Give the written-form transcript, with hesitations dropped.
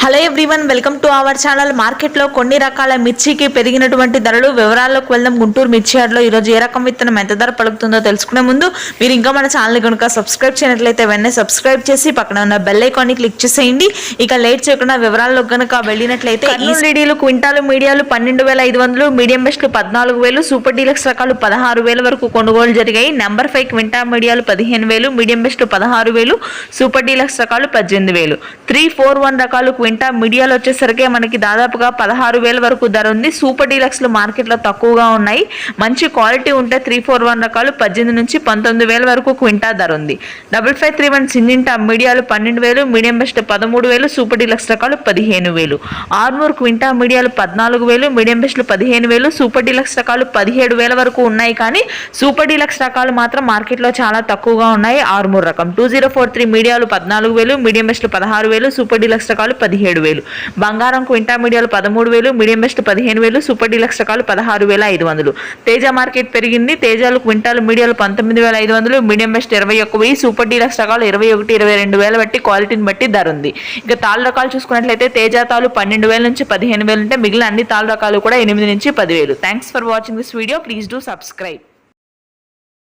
Hello everyone, welcome to our channel. మార్కెట్లో కొన్ని రకాల మిర్చికి పెరిగినటువంటి ధరలు వివరాల్లోకి వెళ్దాం. గుంటూరు మిర్చి యార్డ్లో ఈరోజు ఏ రకం విత్తనం ఎంత ధర పలుకుతుందో తెలుసుకునే ముందు మీరు ఇంకా మన ఛానల్ కనుక సబ్స్క్రైబ్ చేయనట్లయితే వెంటనే సబ్స్క్రైబ్ చేసి పక్కన ఉన్న బెల్ ఐకాన్ని క్లిక్ చేసేయండి. ఇక లేట్ చేయకుండా వివరాల్లో కనుక వెళ్ళినట్లయితే ఈడీలు క్వింటాలు మీడియాలు 12,500, మీడియం బెస్ట్లు 14,000, సూపర్ డీలక్స్ రకాలు 16,000 వరకు కొనుగోలు జరిగాయి. నెంబర్ 5 క్వింటా మీడియాలు 15,000, మీడియం బెస్ట్లు 16,000, సూపర్ డీలక్స్ రకాలు 18,000. 341 రకాలు క్వింటా మీడియాలో వచ్చేసరికి మనకి దాదాపుగా 16,000 వరకు ధర ఉంది. సూపర్ డీలక్స్ లో మార్కెట్లో తక్కువగా ఉన్నాయి. మంచి క్వాలిటీ ఉంటే 341 రకాలు 18 నుంచి 19,000 వరకు క్వింటా ధర ఉంది. 5531 సింజింటా మీడియాలు 12,000, మీడియం బెస్ట్ 13,000, సూపర్ డీలక్స్ రకాలు 15,000. ఆర్మూర్ క్వింటా మీడియాలు 14,000, మీడియం బెస్ట్లు 15,000, సూపర్ డీలక్స్ రకాలు 17,000 వరకు ఉన్నాయి. కానీ సూపర్ డీలక్స్ రకాలు మాత్రం మార్కెట్లో చాలా తక్కువగా ఉన్నాయి. ఆర్మూర్ రకం 2043 మీడియాలు 14,000, మీడియం బెస్ట్లు 16,000, సూపర్ డీలక్స్ రకాలు 17,000. బంగారం క్వింటా మీడియాలు 13,000, మీడియం బెస్ట్ 15,000, సూపర్ డీలక్స్ రకాలు 16,500. తేజ మార్కెట్ పెరిగింది. తేజాలు క్వింటాలు మీడియాలు 19,500, మీడియం బెస్ట్ 21,000, సూపర్ డీలక్స్ రకాలు 21,000-22,000 బట్టి క్వాలిటీని బట్టి ధర ఉంది. ఇక తాళ్ళ రకాలు చూసుకున్నట్లయితే తేజ తాలు 12,000 నుంచి 15,000 ఉంటే మిగిలిన అన్ని తాళ్ళ రకాలు కూడా 8 నుంచి 10,000. Thanks for watching this video. Please do subscribe.